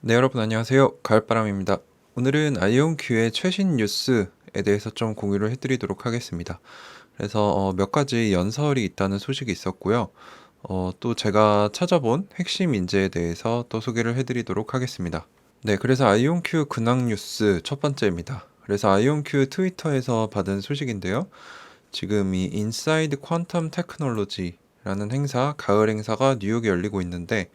네, 여러분 안녕하세요. 가을바람입니다. 오늘은 아이온큐의 최신 뉴스에 대해서 좀 공유를 해드리도록 하겠습니다. 그래서 몇 가지 연설이 있다는 소식이 있었고요. 또 제가 찾아본 핵심 인재에 대해서 또 소개를 해드리도록 하겠습니다. 네, 그래서 아이온큐 근황 뉴스 첫 번째입니다. 그래서 아이온큐 트위터에서 받은 소식인데요. 지금 이 인사이드 퀀텀 테크놀로지라는 행사, 가을 행사가 뉴욕에 열리고 있는데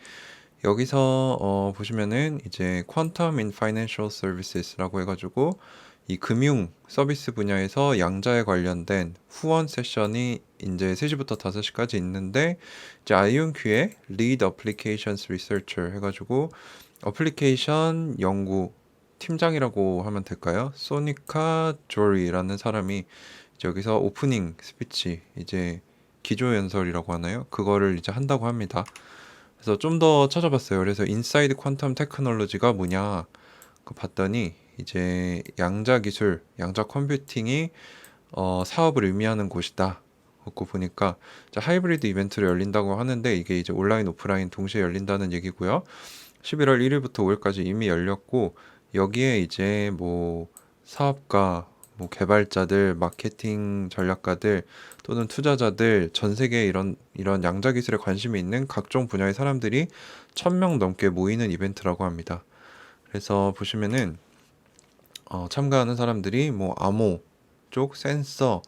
여기서 보시면은 이제 퀀텀 인 파이낸셜 서비스라고 해가지고 이 금융 서비스 분야에서 양자에 관련된 후원 세션이 이제 3시부터 5시까지 있는데 이제 아이온큐의 Lead Applications Researcher 해가지고 어플리케이션 연구 팀장이라고 하면 될까요? 소니카 조리라는 사람이 이제 여기서 오프닝 스피치 이제 기조 연설이라고 하나요? 그거를 이제 한다고 합니다. 그래서 좀 더 찾아봤어요. 그래서 인사이드 퀀텀 테크놀로지가 뭐냐 봤더니 이제 양자 기술, 양자 컴퓨팅이 사업을 의미하는 곳이다. 그거 보니까 이제 하이브리드 이벤트를 열린다고 하는데 이게 이제 온라인, 오프라인 동시에 열린다는 얘기고요. 11월 1일부터 5일까지 이미 열렸고 여기에 이제 뭐 사업가, 뭐 개발자들, 마케팅 전략가들 또는 투자자들 전 세계 이런 양자 기술에 관심이 있는 각종 분야의 사람들이 1000명 넘게 모이는 이벤트라고 합니다. 그래서 보시면은 참가하는 사람들이 뭐 암호 쪽, 센서,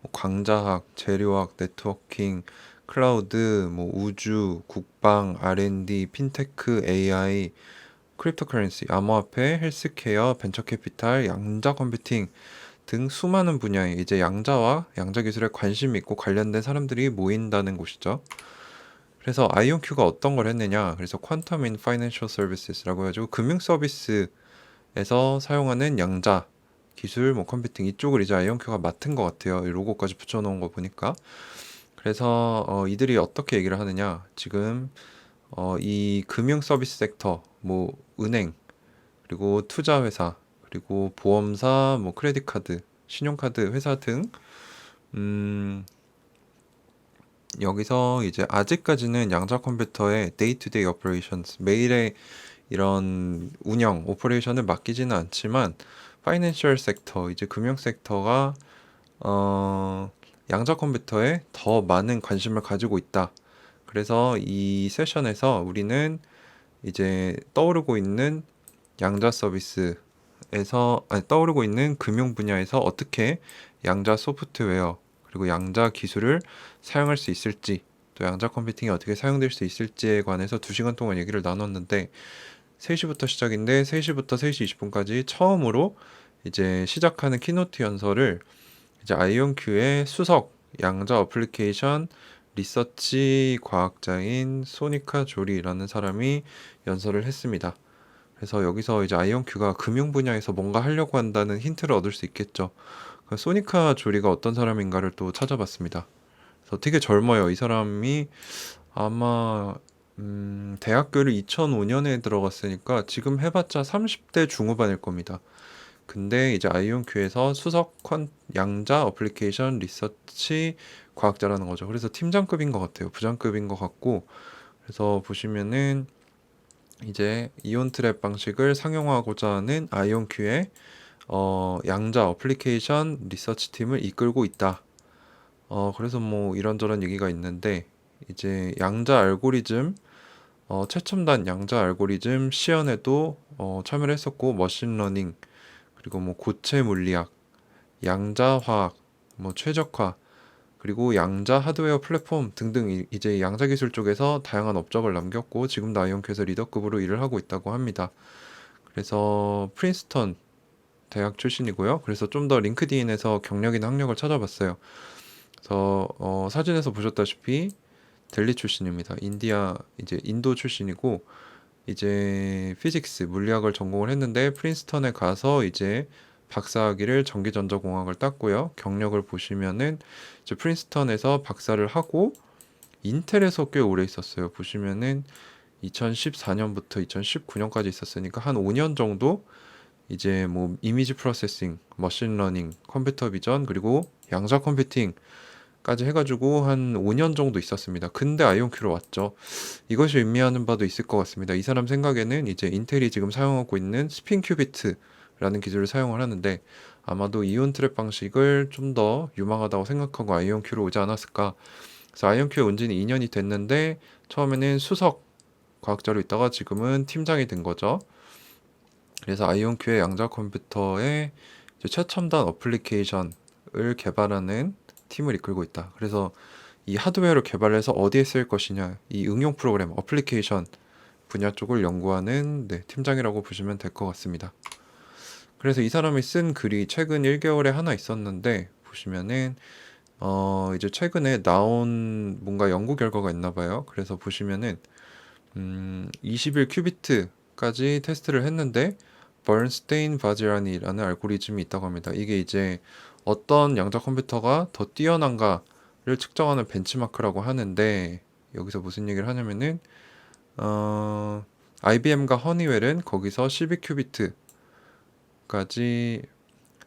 뭐 광자학, 재료학, 네트워킹, 클라우드, 뭐 우주, 국방, R&D, 핀테크, AI, 크립토커런시, 암호화폐, 헬스케어, 벤처캐피탈, 양자 컴퓨팅 등 수많은 분야에 이제 양자와 양자 기술에 관심 있고 관련된 사람들이 모인다는 곳이죠. 그래서 아이온큐가 어떤 걸 했느냐? 그래서 퀀텀 인 파이낸셜 서비스라고 해가지고 금융 서비스에서 사용하는 양자 기술, 뭐 컴퓨팅 이쪽을 이제 아이온큐가 맡은 것 같아요. 이 로고까지 붙여놓은 거 보니까. 그래서 이들이 어떻게 얘기를 하느냐? 지금 이 금융 서비스 섹터, 뭐 은행, 그리고 투자 회사, 그리고 보험사, 뭐 크레딧 카드, 신용카드 회사 등 여기서 이제 아직까지는 양자 컴퓨터의 데이투데이 오퍼레이션스 매일의 이런 운영 오퍼레이션을 맡기지는 않지만 파이낸셜 섹터 이제 금융 섹터가 양자 컴퓨터에 더 많은 관심을 가지고 있다. 그래서 이 세션에서 우리는 이제 떠오르고 있는 양자 서비스에서 떠오르고 있는 금융 분야에서 어떻게 양자 소프트웨어 그리고 양자 기술을 사용할 수 있을지 또 양자 컴퓨팅이 어떻게 사용될 수 있을지에 관해서 2시간 동안 얘기를 나눴는데 3시부터 시작인데 3시부터 3시 20분까지 처음으로 이제 시작하는 키노트 연설을 이제 아이온큐의 수석 양자 어플리케이션 리서치 과학자인 소니카 조리라는 사람이 연설을 했습니다. 그래서 여기서 이제 아이온큐가 금융 분야에서 뭔가 하려고 한다는 힌트를 얻을 수 있겠죠. 소니카 조리가 어떤 사람인가를 또 찾아봤습니다. 그래서 되게 젊어요. 이 사람이 아마 대학교를 2005년에 들어갔으니까 지금 해봤자 30대 중후반일 겁니다. 근데 이제 아이온큐에서 수석 양자 어플리케이션 리서치 과학자라는 거죠. 그래서 팀장급인 것 같아요. 부장급인 것 같고 그래서 보시면은 이제 이온 트랩 방식을 상용화하고자 하는 아이온큐의 양자 어플리케이션 리서치 팀을 이끌고 있다. 그래서 뭐 이런저런 얘기가 있는데 이제 양자 알고리즘 최첨단 양자 알고리즘 시연에도 참여를 했었고 머신러닝 그리고 뭐 고체 물리학, 양자 화학, 뭐 최적화 그리고 양자 하드웨어 플랫폼 등등 이제 양자 기술 쪽에서 다양한 업적을 남겼고 지금도 아이온큐에서 리더급으로 일을 하고 있다고 합니다. 그래서 프린스턴 대학 출신이고요. 그래서 좀 더 링크드인에서 경력 있는 학력을 찾아봤어요. 그래서 사진에서 보셨다시피 델리 출신입니다. 이제 인도 출신이고 이제 피직스 물리학을 전공을 했는데 프린스턴에 가서 이제 박사학위를 전기전자공학을 땄고요. 경력을 보시면은 이제 프린스턴에서 박사를 하고 인텔에서 꽤 오래 있었어요. 보시면은 2014년부터 2019년까지 있었으니까 한 5년 정도 이제 뭐 이미지 프로세싱, 머신러닝, 컴퓨터 비전 그리고 양자 컴퓨팅 까지 해가지고 한 5년 정도 있었습니다. 근데 아이온큐로 왔죠. 이것이 의미하는 바도 있을 것 같습니다. 이 사람 생각에는 이제 인텔이 지금 사용하고 있는 스핀 큐비트라는 기술을 사용을 하는데 아마도 이온 트랩 방식을 좀 더 유망하다고 생각하고 아이온큐로 오지 않았을까. 그래서 아이온큐에 온 지는 2년이 됐는데 처음에는 수석 과학자로 있다가 지금은 팀장이 된 거죠. 그래서 아이온큐의 양자 컴퓨터의 이제 최첨단 어플리케이션을 개발하는 팀을 이끌고 있다. 그래서 이 하드웨어를 개발해서 어디에 쓸 것이냐, 이 응용 프로그램, 어플리케이션 분야 쪽을 연구하는 팀장이라고 보시면 될 것 같습니다. 그래서 이 사람이 쓴 글이 최근 1개월에 하나 있었는데 보시면은 이제 최근에 나온 뭔가 연구 결과가 있나 봐요. 그래서 보시면은 21 큐비트까지 테스트를 했는데 버른스테인 바지라니라는 알고리즘이 있다고 합니다. 이게 이제 어떤 양자 컴퓨터가 더 뛰어난가를 측정하는 벤치마크라고 하는데 여기서 무슨 얘기를 하냐면은 IBM과 허니웰은 거기서 12큐비트까지,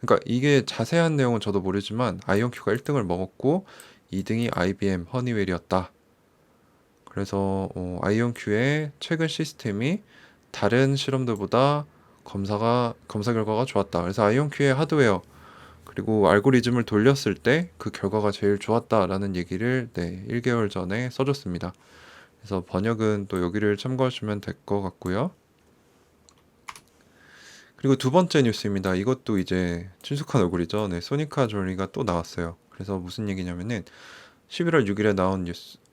그러니까 이게 자세한 내용은 저도 모르지만 아이온큐가 1등을 먹었고 2등이 IBM 허니웰이었다. 그래서 아이온큐의 최근 시스템이 다른 실험들보다 검사 결과가 좋았다. 그래서 아이온큐의 하드웨어 그리고 알고리즘을 돌렸을 때 그 결과가 제일 좋았다라는 얘기를 1개월 전에 써줬습니다. 그래서 번역은 또 여기를 참고하시면 될 것 같고요. 그리고 두 번째 뉴스입니다. 이것도 이제 친숙한 얼굴이죠. 소니카 조리가 또 나왔어요. 그래서 무슨 얘기냐면은 11월 6일에 나온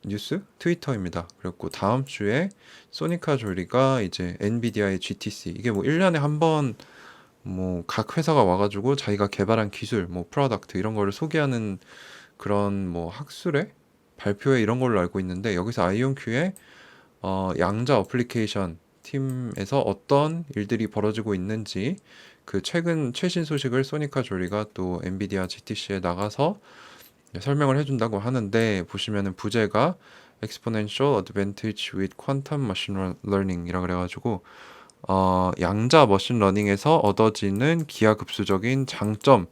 뉴스 트위터입니다. 그리고 다음 주에 소니카 조리가 이제 엔비디아의 GTC, 이게 뭐 1년에 한 번 뭐 각 회사가 와가지고 자기가 개발한 기술, 뭐 프로덕트 이런 거를 소개하는 그런 뭐 학술회 발표회 이런 걸로 알고 있는데 여기서 아이온큐의 양자 어플리케이션 팀에서 어떤 일들이 벌어지고 있는지 그 최신 소식을 소니카 조리가 또 엔비디아 GTC에 나가서 설명을 해준다고 하는데 보시면은 부제가 Exponential Advantage with Quantum Machine Learning이라 그래가지고 양자 머신 러닝에서 얻어지는 기하급수적인 장점,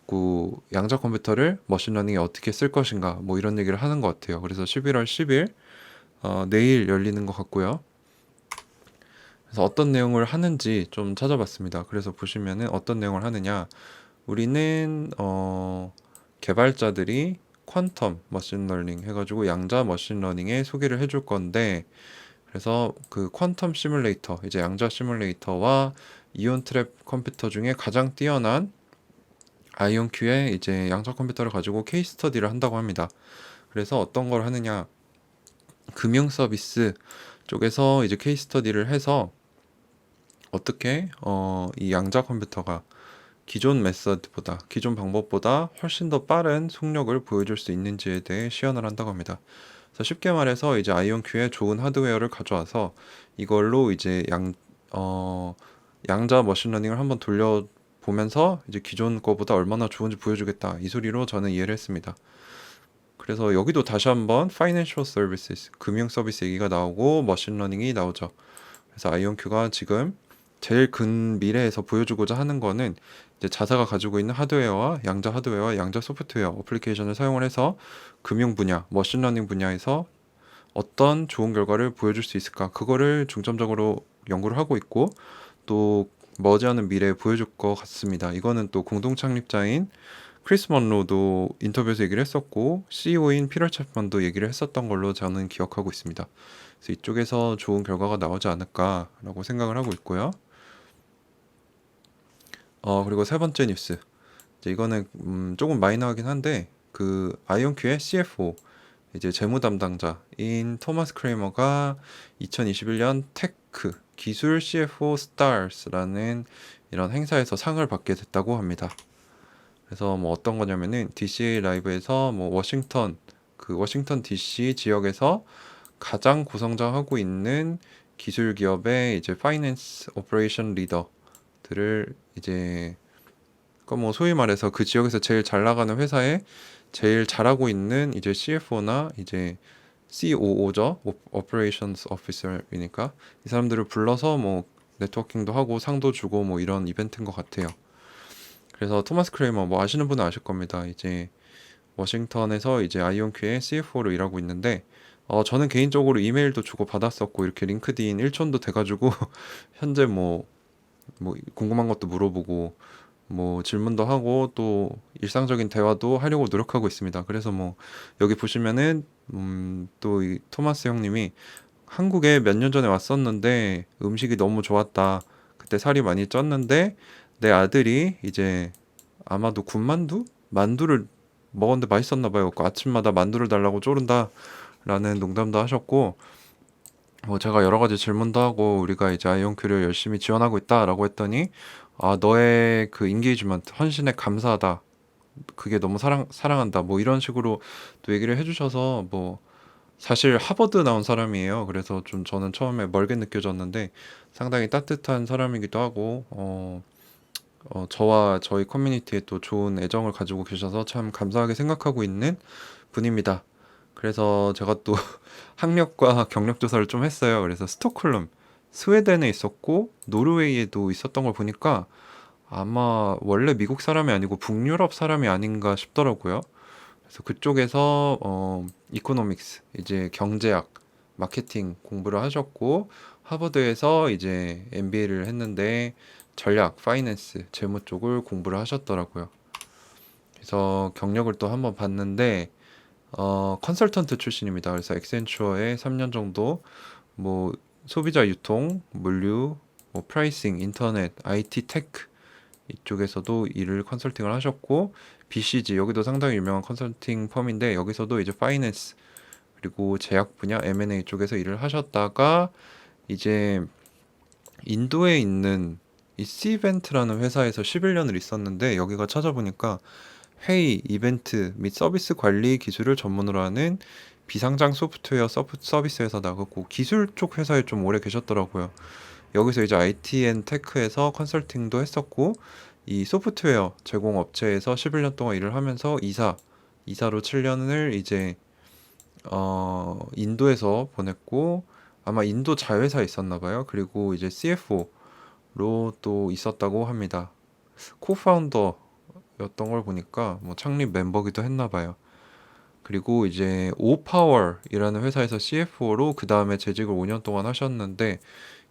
그 양자 컴퓨터를 머신 러닝에 어떻게 쓸 것인가 뭐 이런 얘기를 하는 것 같아요. 그래서 11월 10일 내일 열리는 것 같고요. 그래서 어떤 내용을 하는지 좀 찾아봤습니다. 그래서 보시면은 어떤 내용을 하느냐, 우리는 개발자들이 퀀텀 머신러닝 해가지고 양자 머신러닝에 소개를 해줄 건데, 그래서 그 퀀텀 시뮬레이터, 이제 양자 시뮬레이터와 이온 트랩 컴퓨터 중에 가장 뛰어난 아이온큐의 이제 양자 컴퓨터를 가지고 케이스 스터디를 한다고 합니다. 그래서 어떤 걸 하느냐, 금융 서비스 쪽에서 이제 케이스 스터디를 해서 어떻게 이 양자 컴퓨터가 기존 방법보다 훨씬 더 빠른 속력을 보여줄 수 있는지에 대해 시연을 한다고 합니다. 그래서 쉽게 말해서 이제 아이온큐에 좋은 하드웨어를 가져와서 이걸로 이제 양자 머신러닝을 한번 돌려보면서 이제 기존 거보다 얼마나 좋은지 보여주겠다, 이 소리로 저는 이해를 했습니다. 그래서 여기도 다시 한번 Financial Services, 금융 서비스 얘기가 나오고 머신러닝이 나오죠. 그래서 아이온큐가 지금 제일 근 미래에서 보여주고자 하는 거는 이제 자사가 가지고 있는 하드웨어와 양자 소프트웨어 어플리케이션을 사용을 해서 금융 분야, 머신러닝 분야에서 어떤 좋은 결과를 보여줄 수 있을까, 그거를 중점적으로 연구를 하고 있고 또 머지않은 미래에 보여줄 것 같습니다. 이거는 또 공동 창립자인 크리스 먼로도 인터뷰에서 얘기를 했었고 CEO인 피터 챕먼도 얘기를 했었던 걸로 저는 기억하고 있습니다. 그래서 이쪽에서 좋은 결과가 나오지 않을까라고 생각을 하고 있고요. 그리고 세 번째 뉴스. 이제 이거는 조금 마이너하긴 한데 그 아이온큐의 CFO, 이제 재무 담당자인 토마스 크레이머가 2021년 테크 기술 CFO 스타즈라는 이런 행사에서 상을 받게 됐다고 합니다. 그래서 뭐 어떤 거냐면은 DCA 라이브에서 뭐 워싱턴 DC 지역에서 가장 고성장하고 있는 기술 기업의 이제 파이낸스 오퍼레이션 리더들을 이제 뭐 소위 말해서 그 지역에서 제일 잘 나가는 회사에 제일 잘하고 있는 이제 CFO나 이제 COO죠. Operations Officer이니까 이 사람들을 불러서 뭐 네트워킹도 하고 상도 주고 뭐 이런 이벤트인 것 같아요. 그래서 토마스 크레이머 뭐 아시는 분은 아실 겁니다. 이제 워싱턴에서 이제 아이온큐의 CFO로 일하고 있는데 저는 개인적으로 이메일도 주고 받았었고 이렇게 링크드인 일촌도 돼가지고 현재 뭐 궁금한 것도 물어보고 뭐 질문도 하고 또 일상적인 대화도 하려고 노력하고 있습니다. 그래서 뭐 여기 보시면은 또 이 토마스 형님이 한국에 몇 년 전에 왔었는데 음식이 너무 좋았다. 그때 살이 많이 쪘는데 내 아들이 이제 아마도 군만두? 만두를 먹었는데 맛있었나 봐요. 그 아침마다 만두를 달라고 쪼른다라는 농담도 하셨고 뭐 제가 여러 가지 질문도 하고 우리가 이제 아이온큐를 열심히 지원하고 있다라고 했더니 너의 그 인게이지먼트 헌신에 감사하다. 그게 너무 사랑한다. 뭐 이런 식으로 또 얘기를 해주셔서 뭐 사실 하버드 나온 사람이에요. 그래서 좀 저는 처음에 멀게 느껴졌는데 상당히 따뜻한 사람이기도 하고 저와 저희 커뮤니티에 또 좋은 애정을 가지고 계셔서 참 감사하게 생각하고 있는 분입니다. 그래서 제가 또 학력과 경력 조사를 좀 했어요. 그래서 스톡홀름, 스웨덴에 있었고 노르웨이에도 있었던 걸 보니까 아마 원래 미국 사람이 아니고 북유럽 사람이 아닌가 싶더라고요. 그래서 그쪽에서 이코노믹스, 이제 경제학, 마케팅 공부를 하셨고 하버드에서 이제 MBA를 했는데 전략, 파이낸스, 재무 쪽을 공부를 하셨더라고요. 그래서 경력을 또 한번 봤는데 컨설턴트 출신입니다. 그래서 엑센추어에 3년 정도 뭐 소비자 유통, 물류, 뭐 프라이싱, 인터넷, IT 테크 이쪽에서도 일을 컨설팅을 하셨고 BCG 여기도 상당히 유명한 컨설팅 펌인데 여기서도 이제 파이낸스 그리고 제약 분야 M&A 쪽에서 일을 하셨다가 이제 인도에 있는 이 C이벤트라는 회사에서 11년을 있었는데 여기가 찾아보니까 회의, 이벤트 및 서비스 관리 기술을 전문으로 하는 비상장 소프트웨어 서비스 회사다. 그고 기술 쪽 회사에 좀 오래 계셨더라고요. 여기서 이제 IT 앤 테크에서 컨설팅도 했었고 이 소프트웨어 제공 업체에서 11년 동안 일을 하면서 이사로 7년을 이제 인도에서 보냈고 아마 인도 자회사에 있었나 봐요. 그리고 이제 CFO로 또 있었다고 합니다. 코파운더였던 걸 보니까 뭐 창립 멤버기도 했나 봐요. 그리고 이제 오파월이라는 회사에서 CFO로 그 다음에 재직을 5년 동안 하셨는데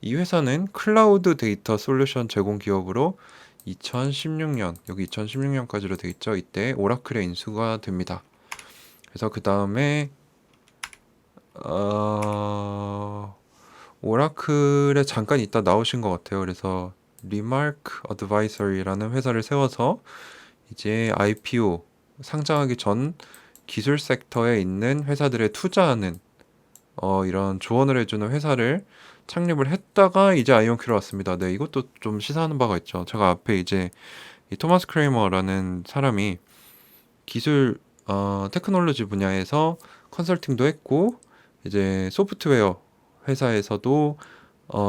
이 회사는 클라우드 데이터 솔루션 제공 기업으로 2016년 여기 2016년까지로 돼 있죠. 이때 오라클에 인수가 됩니다. 그래서 그 다음에 오라클에 잠깐 있다 나오신 것 같아요. 그래서 리마크 어드바이서리라는 회사를 세워서 이제 IPO 상장하기 전 기술 섹터에 있는 회사들에 투자하는 이런 조언을 해주는 회사를 창립을 했다가 이제 아이온큐로 왔습니다. 네, 이것도 좀 시사하는 바가 있죠. 제가 앞에 이제 이 토마스 크레이머라는 사람이 기술 테크놀로지 분야에서 컨설팅도 했고 이제 소프트웨어 회사에서도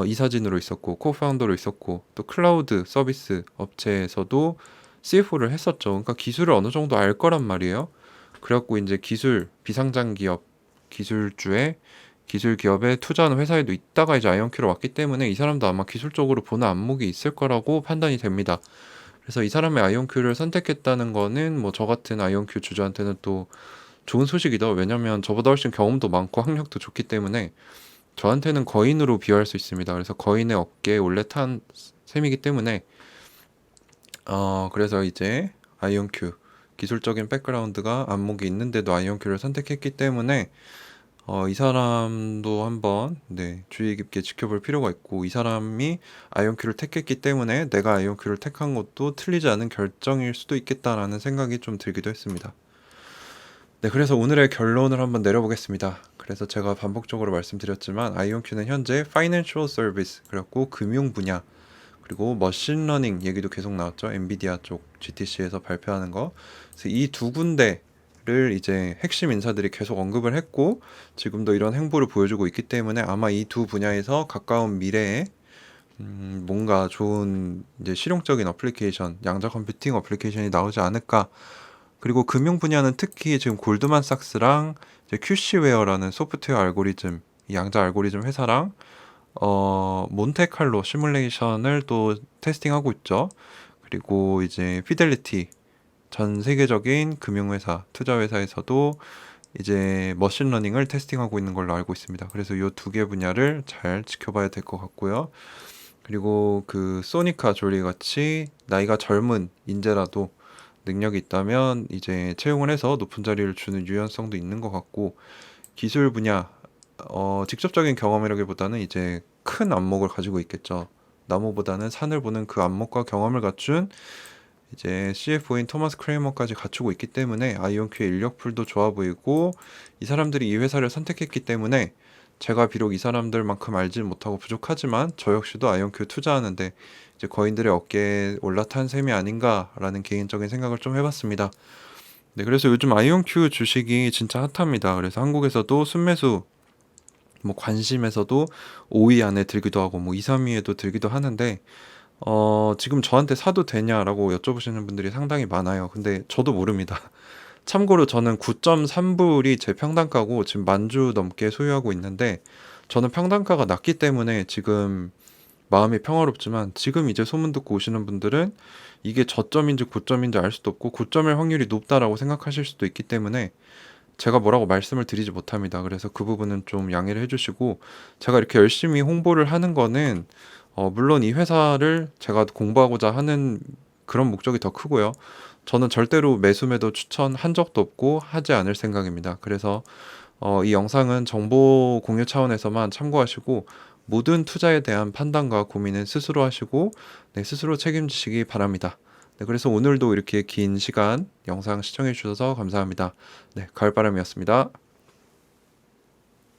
이사진으로 있었고 코파운더로 있었고 또 클라우드 서비스 업체에서도 CFO를 했었죠. 그러니까 기술을 어느 정도 알 거란 말이에요. 그래갖고 이제 기술 비상장 기업 기술주에 기술 기업에 투자하는 회사에도 있다가 이제 아이온큐로 왔기 때문에 이 사람도 아마 기술적으로 보는 안목이 있을 거라고 판단이 됩니다. 그래서 이 사람의 아이온큐를 선택했다는 거는 뭐 저 같은 아이온큐 주주한테는 또 좋은 소식이다. 왜냐면 저보다 훨씬 경험도 많고 학력도 좋기 때문에 저한테는 거인으로 비유할 수 있습니다. 그래서 거인의 어깨에 올래 탄 셈이기 때문에 그래서 이제 아이온큐 기술적인 백그라운드가 안목이 있는데도 아이온큐를 선택했기 때문에 이 사람도 한번 주의 깊게 지켜볼 필요가 있고 이 사람이 아이온큐를 택했기 때문에 내가 아이온큐를 택한 것도 틀리지 않은 결정일 수도 있겠다라는 생각이 좀 들기도 했습니다. 네, 그래서 오늘의 결론을 한번 내려보겠습니다. 그래서 제가 반복적으로 말씀드렸지만 아이온큐는 현재 Financial Service 그리고 금융 분야 그리고 머신러닝 얘기도 계속 나왔죠. 엔비디아 쪽 GTC에서 발표하는 거. 그래서 이 두 군데를 이제 핵심 인사들이 계속 언급을 했고 지금도 이런 행보를 보여주고 있기 때문에 아마 이 두 분야에서 가까운 미래에 뭔가 좋은 이제 실용적인 어플리케이션, 양자 컴퓨팅 어플리케이션이 나오지 않을까. 그리고 금융 분야는 특히 지금 골드만삭스랑 이제 큐시웨어라는 소프트웨어 알고리즘, 이 양자 알고리즘 회사랑 몬테칼로 시뮬레이션을 또 테스팅하고 있죠. 그리고 이제 피델리티 전 세계적인 금융회사, 투자회사에서도 이제 머신러닝을 테스팅하고 있는 걸로 알고 있습니다. 그래서 이 두 개 분야를 잘 지켜봐야 될 것 같고요. 그리고 그 소니카 졸리 같이 나이가 젊은 인재라도 능력이 있다면 이제 채용을 해서 높은 자리를 주는 유연성도 있는 것 같고, 기술 분야, 직접적인 경험이라기보다는 이제 큰 안목을 가지고 있겠죠. 나무보다는 산을 보는 그 안목과 경험을 갖춘 이제 CFO인 토마스 크레이머까지 갖추고 있기 때문에 아이온큐의 인력풀도 좋아 보이고, 이 사람들이 이 회사를 선택했기 때문에 제가 비록 이 사람들만큼 알지 못하고 부족하지만 저 역시도 아이온큐 투자하는데 이제 거인들의 어깨에 올라탄 셈이 아닌가라는 개인적인 생각을 좀 해봤습니다. 네, 그래서 요즘 아이온큐 주식이 진짜 핫합니다. 그래서 한국에서도 순매수, 뭐 관심에서도 5위 안에 들기도 하고 뭐 2, 3위에도 들기도 하는데, 지금 저한테 사도 되냐라고 여쭤보시는 분들이 상당히 많아요. 근데 저도 모릅니다. 참고로 저는 9.3불이 제 평단가고 지금 만 주 넘게 소유하고 있는데, 저는 평단가가 낮기 때문에 지금 마음이 평화롭지만, 지금 이제 소문 듣고 오시는 분들은 이게 저점인지 고점인지 알 수도 없고 고점일 확률이 높다라고 생각하실 수도 있기 때문에 제가 뭐라고 말씀을 드리지 못합니다. 그래서 그 부분은 좀 양해를 해주시고, 제가 이렇게 열심히 홍보를 하는 거는 물론 이 회사를 제가 공부하고자 하는 그런 목적이 더 크고요. 저는 절대로 매수 매도 추천한 적도 없고 하지 않을 생각입니다. 그래서 이 영상은 정보 공유 차원에서만 참고하시고, 모든 투자에 대한 판단과 고민은 스스로 하시고, 네, 스스로 책임지시기 바랍니다. 네, 그래서 오늘도 이렇게 긴 시간 영상 시청해 주셔서 감사합니다. 네, 가을바람이었습니다.